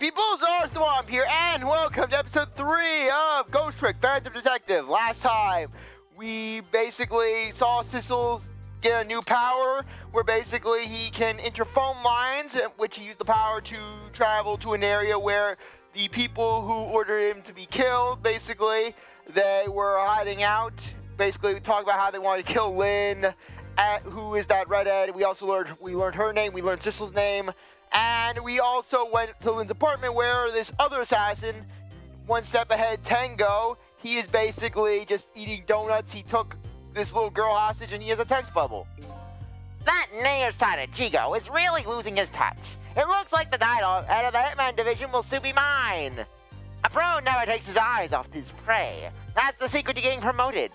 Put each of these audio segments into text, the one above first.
people, CzarThwomp here, and welcome to episode 3 of Ghost Trick Phantom Detective. Last time, we basically saw Sissel get a new power, where basically he can enter phone lines, which he used the power to travel to an area where the people who ordered him to be killed, basically, they were hiding out. Basically, we talked about how they wanted to kill Lynn, who is that redhead. We also learned her name, we learned Sissel's name. And we also went to Lynn's apartment where this other assassin, one step ahead, Tengo, he is basically just eating donuts. He took this little girl hostage and he has a text bubble. That nearsighted Chico is really losing his touch. It looks like the title out of the Hitman division will soon be mine. A pro never takes his eyes off his prey. That's the secret to getting promoted.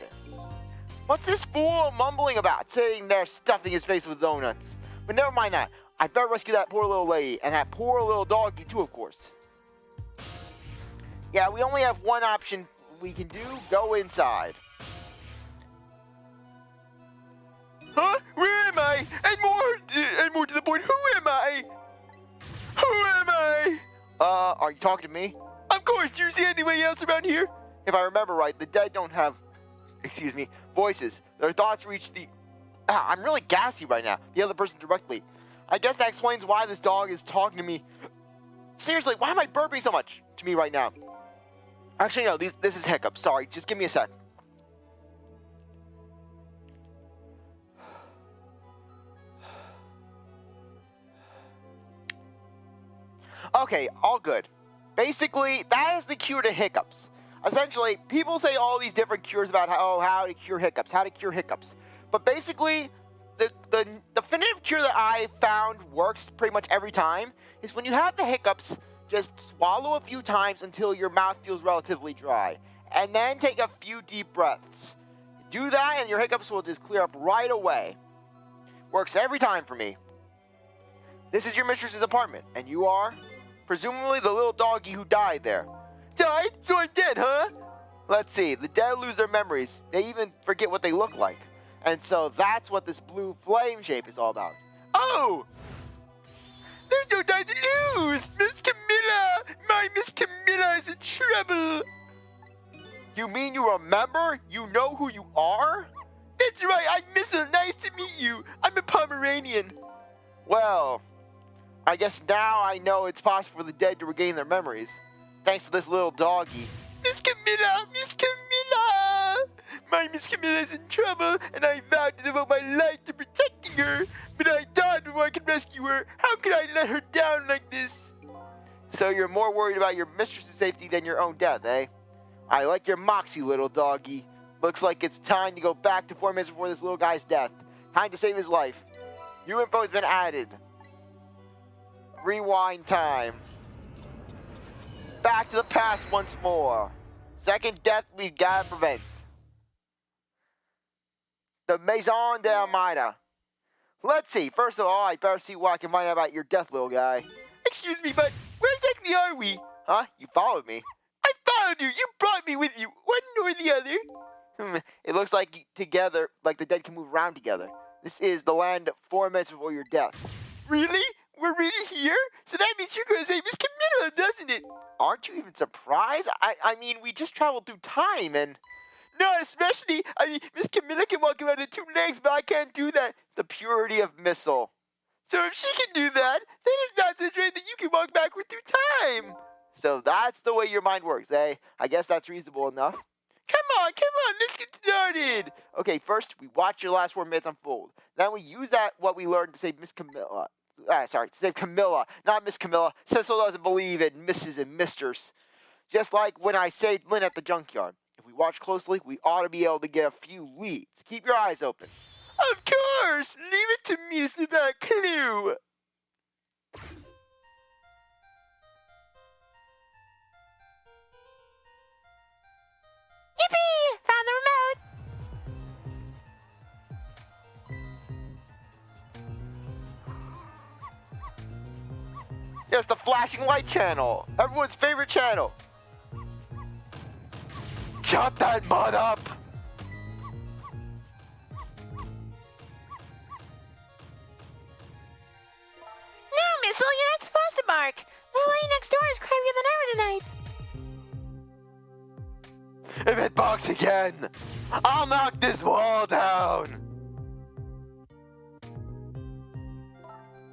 What's this fool mumbling about, sitting there stuffing his face with donuts? But never mind that. I better rescue that poor little lady, and that poor little doggy too, of course. Yeah, we only have one option we can do. Go inside. Huh? Where am I? And more to the point, who am I? Who am I? Are you talking to me? Of course, do you see anybody else around here? If I remember right, the dead don't have, voices. Their thoughts reach the... I'm really gassy right now. The other person directly. I guess that explains why this dog is talking to me. Seriously, why am I burping so much to me right now? Actually, no, this is hiccups. Sorry, just give me a sec. Okay, all good. Basically, that is the cure to hiccups. Essentially, people say all these different cures about how to cure hiccups, But basically, the definitive cure that I found works pretty much every time is when you have the hiccups, just swallow a few times until your mouth feels relatively dry. And then take a few deep breaths. Do that and your hiccups will just clear up right away. Works every time for me. This is your mistress's apartment, and you are, presumably, the little doggy who died there. Died? So I'm dead, huh? Let's see, the dead lose their memories. They even forget what they look like. And so that's what this blue flame shape is all about. Oh! There's no time to lose! Miss Kamila! My Miss Kamila is in trouble! You mean you remember? You know who you are? That's right, I miss her. Nice to meet you. I'm a Pomeranian. Well, I guess now I know it's possible for the dead to regain their memories. Thanks to this little doggy. Miss Kamila! Miss Kamila! My Miss Kamila is in trouble, and I vowed to devote my life to protecting her. But I died before I could rescue her. How could I let her down like this? So you're more worried about your mistress's safety than your own death, eh? I like your moxie, little doggy. Looks like it's time to go back to 4 minutes before this little guy's death. Time to save his life. New info has been added. Rewind time. Back to the past once more. Second death we've got to prevent. The Maison de Almeida. Let's see. First of all, I better see what I can find out about your death, little guy. Excuse me, but where exactly are we? Huh? You followed me. I followed you. You brought me with you. One or the other. It looks like together, like the dead can move around together. This is the land 4 minutes before your death. Really? We're really here? So that means you're going to say Miss Kamila, doesn't it? Aren't you even surprised? I mean, we just traveled through time and... No, especially, Miss Kamila can walk around on 2 legs, but I can't do that. The purity of missile. So if she can do that, then it's not so strange that you can walk backward through time. So that's the way your mind works, eh? I guess that's reasonable enough. Come on, let's get started. Okay, first, we watch your last 4 minutes unfold. Then we use what we learned to save Miss Kamila. To save Kamila, not Miss Kamila. Sissel doesn't believe in Mrs. and Misters. Just like when I saved Lynn at the junkyard. If we watch closely, we ought to be able to get a few leads. Keep your eyes open. Of course! Leave it to me, it's about a clue. Yippee! Found the remote! Yes, the flashing light channel. Everyone's favorite channel. Chop that mud up! No, Missile, you're not supposed to bark. lady next door is crappier than ever tonight. If it barks again, I'll knock this wall down.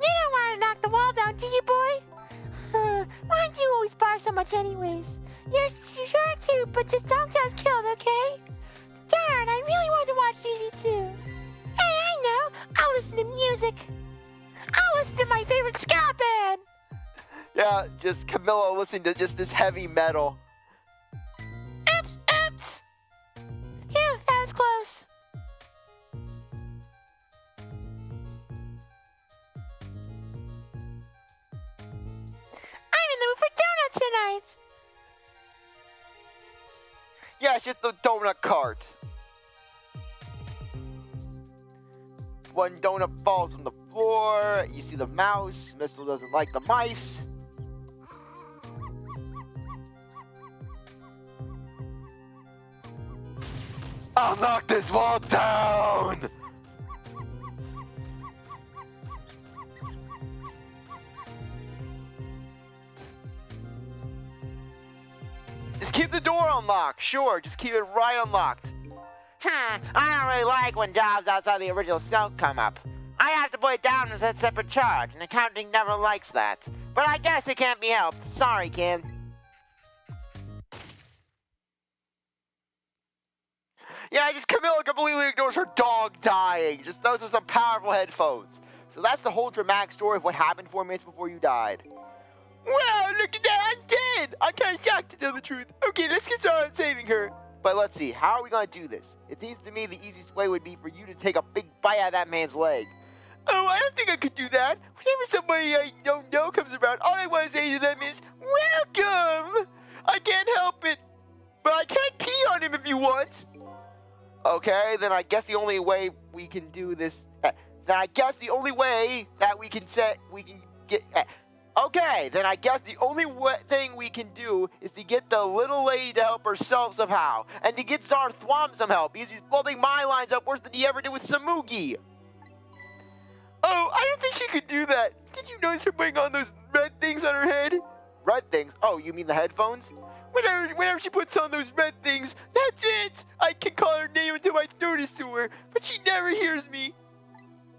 You don't want to knock the wall down, do you, boy? Why do you always bark so much anyways? You're sure cute, but just don't get us killed, okay? Darn, I really want to watch TV too. Hey, I know. I'll listen to music. I'll listen to my favorite ska band. Yeah, just Kamila listening to just this heavy metal. Oops, oops. Phew, that was close. I'm in the mood for donuts tonight. Yeah, it's just the donut cart. One donut falls on the floor. You see the mouse. Missile doesn't like the mice. I'll knock this wall down! Just keep the door unlocked. Sure, just keep it right unlocked. I don't really like when jobs outside the original scope come up. I have to put it down as a separate charge, and accounting never likes that. But I guess it can't be helped. Sorry, kid. Yeah, just Kamila completely ignores her dog dying. Just those are some powerful headphones. So that's the whole dramatic story of what happened 4 minutes before you died. Wow, look at that, I'm dead! I'm kind of shocked to tell the truth. Okay, let's get started on saving her. But let's see, how are we going to do this? It seems to me the easiest way would be for you to take a big bite out of that man's leg. Oh, I don't think I could do that. Whenever somebody I don't know comes around, all I want to say to them is, welcome! I can't help it, but I can pee on him if you want. Okay, then I guess the only way we can do this... Okay, then I guess the only thing we can do is to get the little lady to help herself somehow, and to get CzarThwomp some help, because he's blowing my lines up worse than he ever did with Samugi. Oh, I don't think she could do that. Did you notice her putting on those red things on her head? Red things? Oh, you mean the headphones? Whenever she puts on those red things, that's it! I can call her name until my throat is sore, but she never hears me.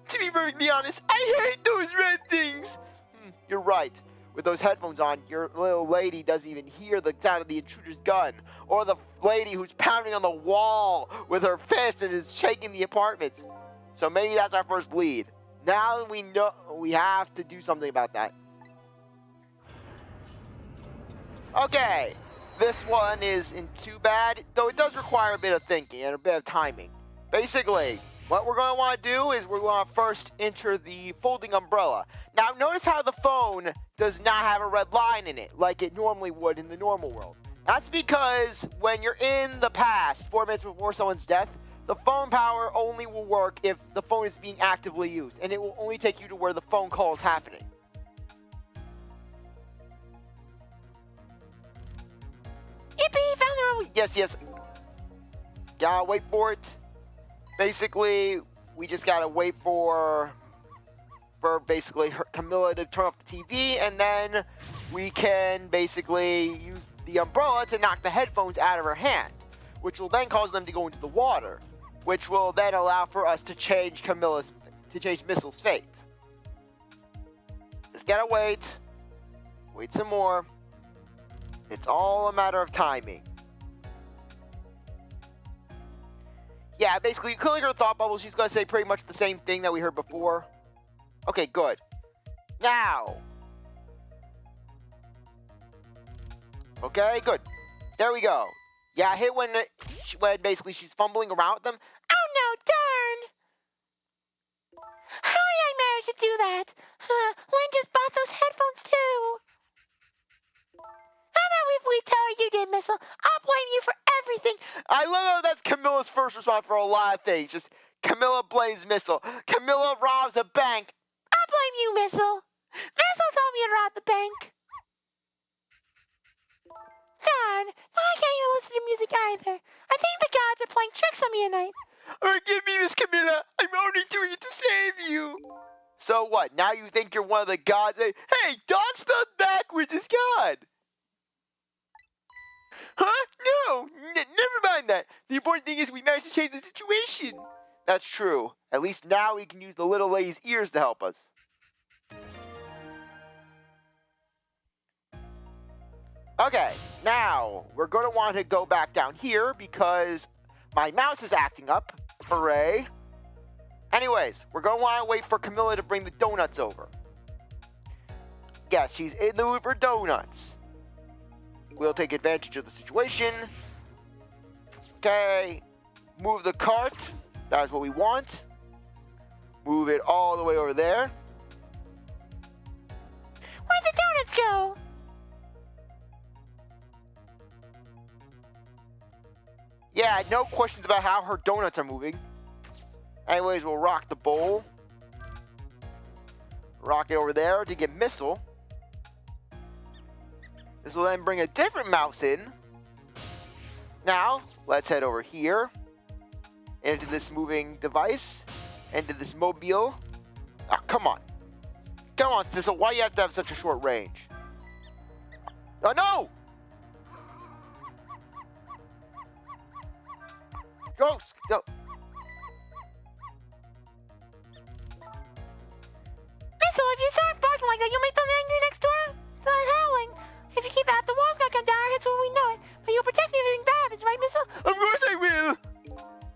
To be perfectly honest, I hate those red things! You're right. With those headphones on, your little lady doesn't even hear the sound of the intruder's gun, or the lady who's pounding on the wall with her fist and is shaking the apartment. So maybe that's our first lead. Now that we know, we have to do something about that. Okay, this one isn't too bad, though it does require a bit of thinking and a bit of timing. Basically, what we're going to want to do is we're going to first enter the folding umbrella. Now, notice how the phone does not have a red line in it, like it normally would in the normal world. That's because when you're in the past, 4 minutes before someone's death, the phone power only will work if the phone is being actively used, and it will only take you to where the phone call is happening. Yippee, found the room. Yes. Gotta wait for it. Basically, we just gotta wait for basically Kamila to turn off the TV, and then we can basically use the umbrella to knock the headphones out of her hand, which will then cause them to go into the water, which will then allow for us to change Missile's fate. Just gotta wait some more. It's all a matter of timing. Yeah, basically, you click her thought bubble, she's going to say pretty much the same thing that we heard before. Okay, good. Now. Okay, good. There we go. Yeah, hit when basically she's fumbling around with them. Oh no, darn! How did I manage to do that? Lynn just bought those headphones too. How about if we tell her you did, Missile? I'll blame you for everything. I love how that's Camilla's first response for a lot of things. Just Kamila blames Missile. Kamila robs a bank. I'll blame you, Missile. Missile told me to rob the bank. Darn, now I can't even listen to music either. I think the gods are playing tricks on me tonight. Forgive me, Miss Kamila. I'm only doing it to save you. So what? Now you think you're one of the gods? Hey, dog spelled backwards is mind that. The important thing is we managed to change the situation. That's true. At least now we can use the little lady's ears to help us. Okay, now we're going to want to go back down here because my mouse is acting up. Hooray. Anyways, we're going to want to wait for Kamila to bring the donuts over. Yes, she's in the mood for donuts. We'll take advantage of the situation. Okay, move the cart. That's what we want. Move it all the way over there. Where'd the donuts go? Yeah, no questions about how her donuts are moving. Anyways, we'll rock the bowl. Rock it over there to get missile. This will then bring a different mouse in. Now, let's head over here. Into this moving device. Into this mobile. Ah, come on. Come on, Sissel. Why do you have to have such a short range? Oh, no! Ghost! Go! Missile, if you start barking like that, you'll make the angry next door start howling. If you keep that, the wall's gonna come down our heads when we know it. But you'll protect me if anything bad happens, right, Missile? Of course I will!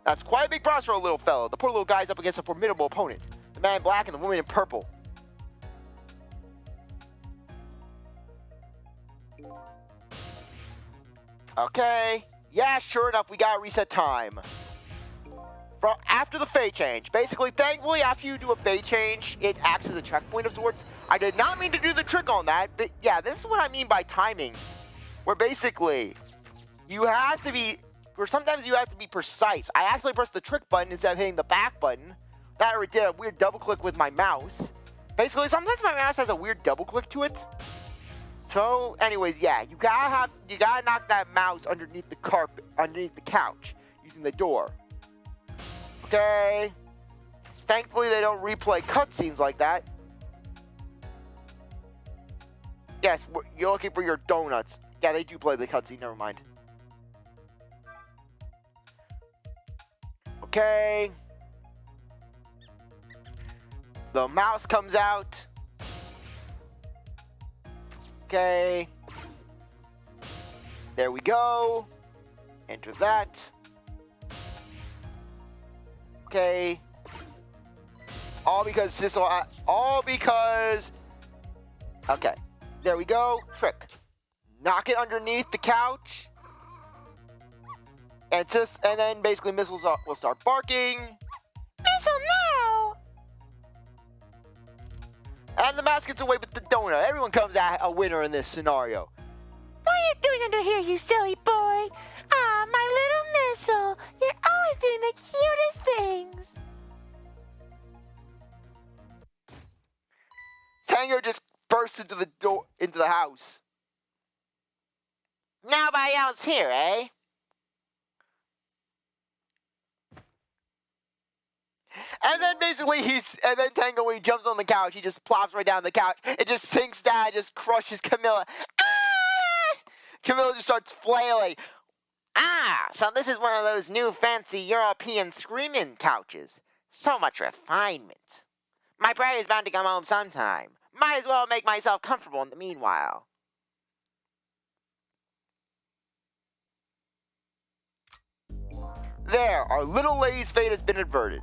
That's quite a big prize for a little fellow. The poor little guy's up against a formidable opponent. The man in black and the woman in purple. Okay. Yeah, sure enough, we got reset time. After the fate change. Basically, thankfully, after you do a fate change, it acts as a checkpoint of sorts. I did not mean to do the trick on that, but yeah, this is what I mean by timing. Where basically, you have to be, or sometimes you have to be precise. I actually pressed the trick button instead of hitting the back button. That already did a weird double click with my mouse. Basically, sometimes my mouse has a weird double click to it. So, anyways, yeah, you gotta knock that mouse underneath the carpet, underneath the couch, using the door. Okay. Thankfully, they don't replay cutscenes like that. Yes, you're looking for your donuts. Yeah, they do play the cutscene. Never mind. Okay. The mouse comes out. Okay. There we go. Enter that. Okay. All because Sissel. All because. Okay. There we go. Trick. Knock it underneath the couch. And then basically missiles will start barking. Missile, no! And the mouse gets away with the donut. Everyone comes out a winner in this scenario. What are you doing under here, you silly boy? Ah, my little Missile. You're always doing the cutest things. Tengo just bursts into the house. Nobody else here, eh? And then basically and then Tengo, when he jumps on the couch, he just plops right down the couch. It just sinks down, just crushes Kamila. Ah! Kamila just starts flailing. Ah, so this is one of those new fancy European screaming couches. So much refinement. My bride is bound to come home sometime. Might as well make myself comfortable in the meanwhile. There, our little lady's fate has been averted.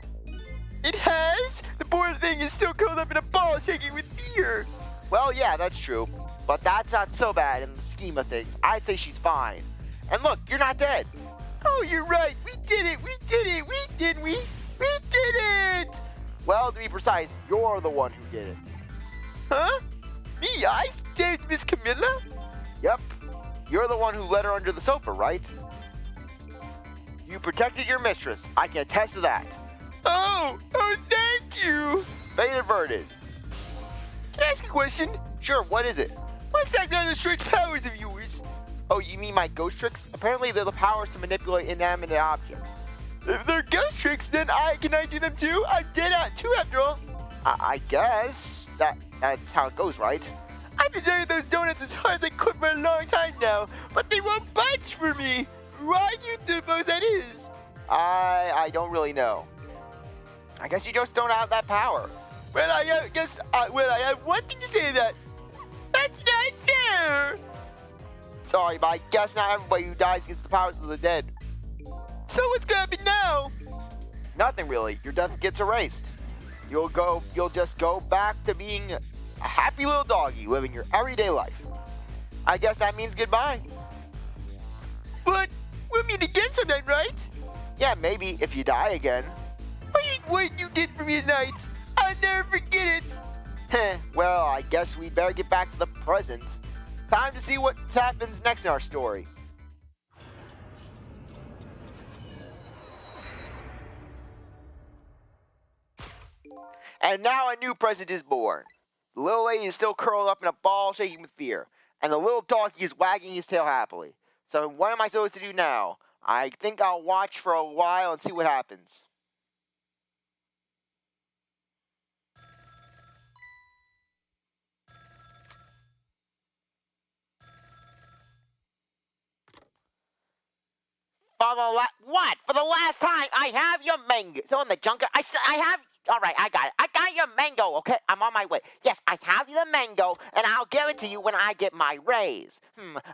It has? The poor thing is still curled up in a ball shaking with fear. Well, yeah, that's true. But that's not so bad in the scheme of things. I'd say she's fine. And look, you're not dead. Oh, you're right. We did it. We did it. We did we? We did it. Well, to be precise, you're the one who did it. Huh? Me? I saved Miss Kamila? Yep. You're the one who let her under the sofa, right? You protected your mistress. I can attest to that. Oh, thank you. Fate averted. Can I ask a question? Sure, what is it? What's acting on the strange powers of yours? Oh, you mean my ghost tricks? Apparently they're the powers to manipulate inanimate objects. If they're ghost tricks, then can I do them too? I'm dead out too, after all. I guess that's how it goes, right? I've been doing those donuts as hard as I could for a long time now, but they won't budge for me. Why do you suppose that is? I don't really know. I guess you just don't have that power. Well, I have one thing to say that. That's not fair. Sorry, but I guess not everybody who dies gets the powers of the dead. So what's gonna happen now? Nothing really. Your death gets erased. You'll just go back to being a happy little doggy living your everyday life. I guess that means goodbye. But we'll meet again sometime, right? Yeah, maybe if you die again. What you did for me tonight, I'll never forget it. Well, I guess we better get back to the present. Time to see what happens next in our story. And now a new present is born. The little lady is still curled up in a ball, shaking with fear. And the little doggy is wagging his tail happily. So what am I supposed to do now? I think I'll watch for a while and see what happens. For the last time, I have your mango. So in the junker, I have. All right, I got it. I got your mango. Okay, I'm on my way. Yes, I have the mango, and I'll give it to you when I get my raise.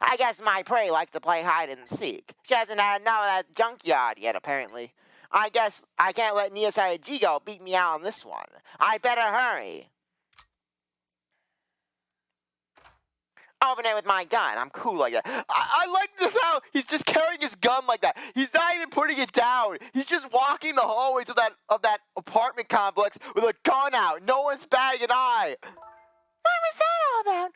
I guess my prey likes to play hide and seek. She hasn't had enough of that junkyard yet, apparently. I guess I can't let nearsighted Jigo beat me out on this one. I better hurry. Open it with my gun. I'm cool like that. I like this how he's just carrying his gun like that. He's not even putting it down. He's just walking the hallways of that apartment complex with a gun out. No one's batting an eye. What was that all about?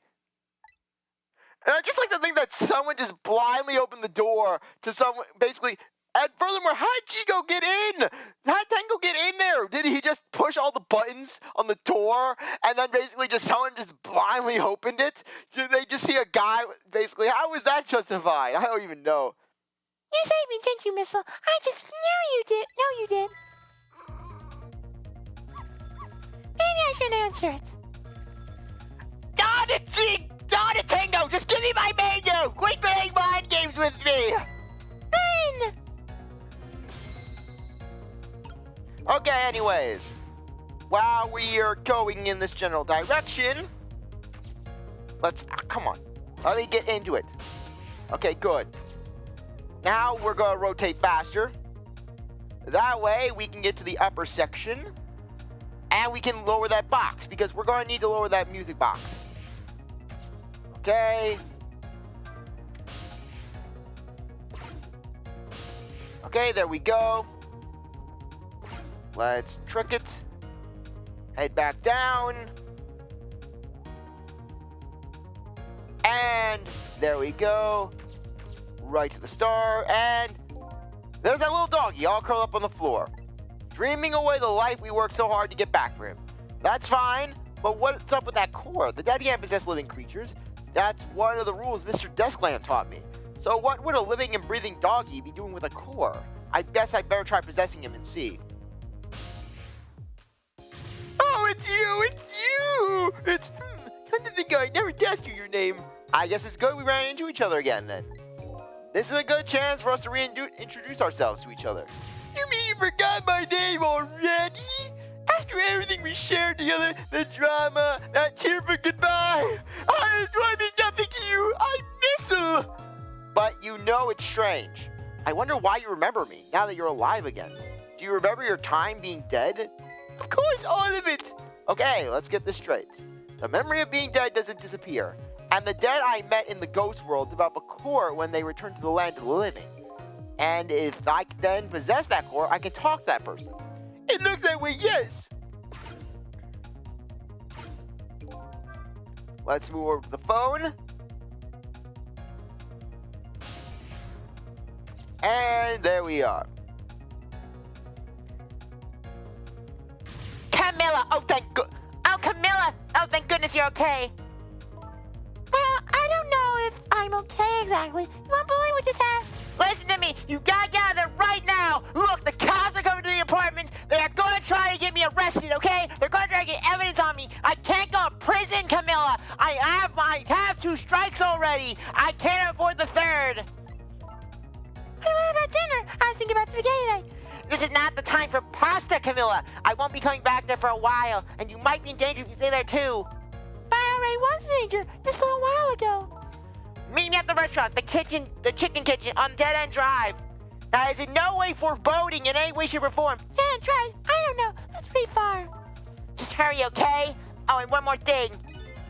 And I just like to think that someone just blindly opened the door to someone, basically. And furthermore, how did Jigo get in? How did Tengo get in there? Did he just push all the buttons on the door and then basically just someone just blindly opened it? Did they just see a guy, basically? How was that justified? I don't even know. You saved me, didn't you, Missile? I just knew you did. No, you did. Maybe I should answer it. Darn it, Tengo! Just give me my mango! Quit playing mind games with me! Fine! Okay, anyways. While we are going in this general direction, come on. Let me get into it. Okay, good. Now we're going to rotate faster. That way we can get to the upper section. And we can lower that box, because we're going to need to lower that music box. Okay. Okay, there we go. Let's trick it. Head back down. And there we go. Right to the star. And there's that little doggy all curled up on the floor, dreaming away the life we worked so hard to get back for him. That's fine, but what's up with that core? The dead can't possess living creatures. That's one of the rules Mr. Desklam taught me. So what would a living and breathing doggy be doing with a core? I guess I better try possessing him and see. Oh, it's you! Come to think I never asked you your name. I guess it's good we ran into each other again then. This is a good chance for us to reintroduce ourselves to each other. You mean you forgot my name already? After everything we shared together, the drama, that tearful goodbye, I mean nothing to you. I miss you. But you know it's strange. I wonder why you remember me now that you're alive again. Do you remember your time being dead? Of course, all of it. Okay, let's get this straight. The memory of being dead doesn't disappear. And the dead I met in the ghost world develop a core when they return to the land of the living. And if I then possess that core, I can talk to that person. It looks that way, yes. Let's move over to the phone. And there we are. Kamila! Kamila! Oh, thank goodness you're okay. Well, I don't know if I'm okay exactly. You won't believe what just happened. Listen to me! You gotta get out of there right now! Look, the cops are coming to the apartment. They are going to try to get me arrested, okay? They're going to try to get evidence on me. I can't go to prison, Kamila. I have 2 strikes already. I can't afford the 3rd. What about dinner? I was thinking about spaghetti. This is not the time for pasta, Kamila. I won't be coming back there for a while, and you might be in danger if you stay there too. But I already was in danger just a little while ago. Meet me at the restaurant, the chicken kitchen on Dead End Drive. That is in no way foreboding in any way, shape, or form. Yeah, try. I don't know. That's pretty far. Just hurry, okay? Oh, and one more thing.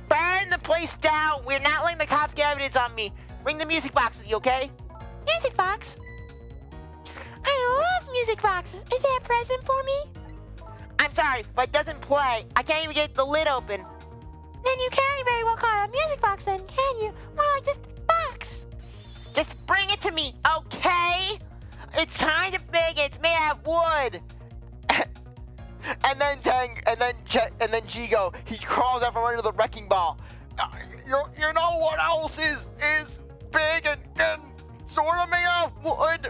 Burn the place down. We're not letting the cops get evidence on me. Bring the music box with you, okay? Music box? I love music boxes. Is there a present for me? I'm sorry, but it doesn't play. I can't even get the lid open. Then you can't very well call it a music box then, can you? More like just box. Just bring it to me, okay? It's kind of big. It's made out of wood. And then Jigo, he crawls out from under the wrecking ball. You know what else is big and sort of made out of wood?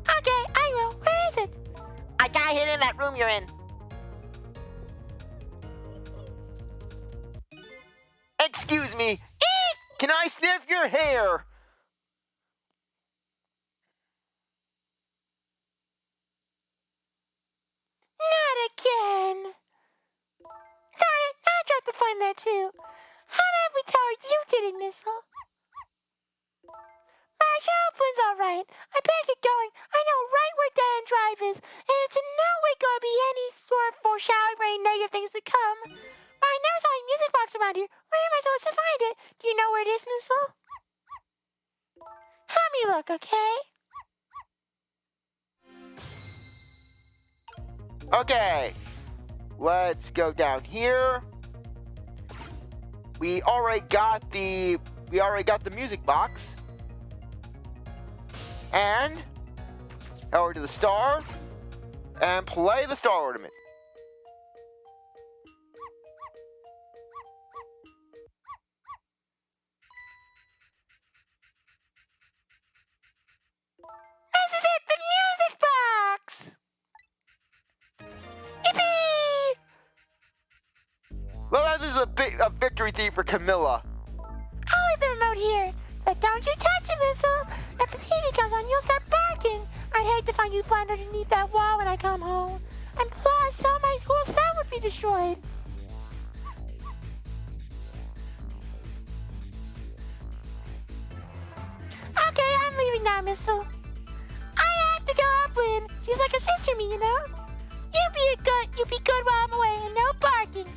Okay, I will. Where is it? I got hid in that room you're in. Excuse me. Eek! Can I sniff your hair? Not again. Darn it, I tried to find there too. How about we tell her you did it, Missile? My airplane's alright. I better get going. I know right where Dead End Drive is, and it's in no way going to be any sort of foreshadowing for any negative things to come. But I never saw any music box around here. Where am I supposed to find it? Do you know where it is, Missile? Help me look, okay? Okay, let's go down here. We already got the music box. And over to the star and play the star ornament. This is it, the music box! Yippee! Well, this is a victory theme for Kamila. I'll leave the remote here, but don't you touch it, Missile. If the TV comes on, you'll start barking. I'd hate to find you blind underneath that wall when I come home. And plus, so my whole set would be destroyed. Okay, I'm leaving now, Missile. I have to go upland. She's like a sister to me, you know? You be good while I'm away, and no barking.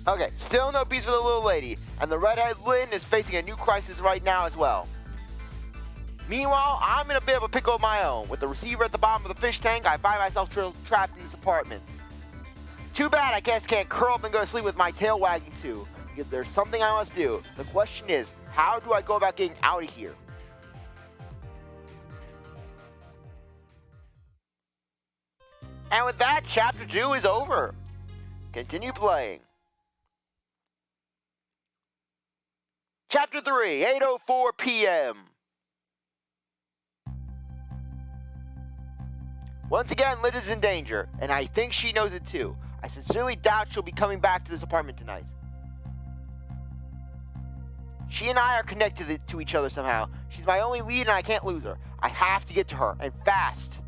Okay, still no peace for the little lady, and the redhead Lynn is facing a new crisis right now as well. Meanwhile, I'm in a bit of a pickle of my own. With the receiver at the bottom of the fish tank, I find myself trapped in this apartment. Too bad I guess can't curl up and go to sleep with my tail wagging too, because there's something I must do. The question is, how do I go about getting out of here? And with that, Chapter 2 is over. Continue playing. Chapter 3, 8:04 p.m. Once again, Lyd is in danger, and I think she knows it too. I sincerely doubt she'll be coming back to this apartment tonight. She and I are connected to each other somehow. She's my only lead and I can't lose her. I have to get to her, and fast.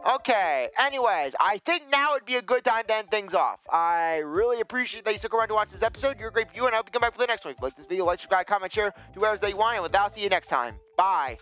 Okay, anyways, I think now would be a good time to end things off. I really appreciate that you stuck around to watch this episode. You're a great viewer, and I hope you come back for the next one. If you like this video, like, subscribe, comment, share, do whatever that you want, and with that, I'll see you next time. Bye.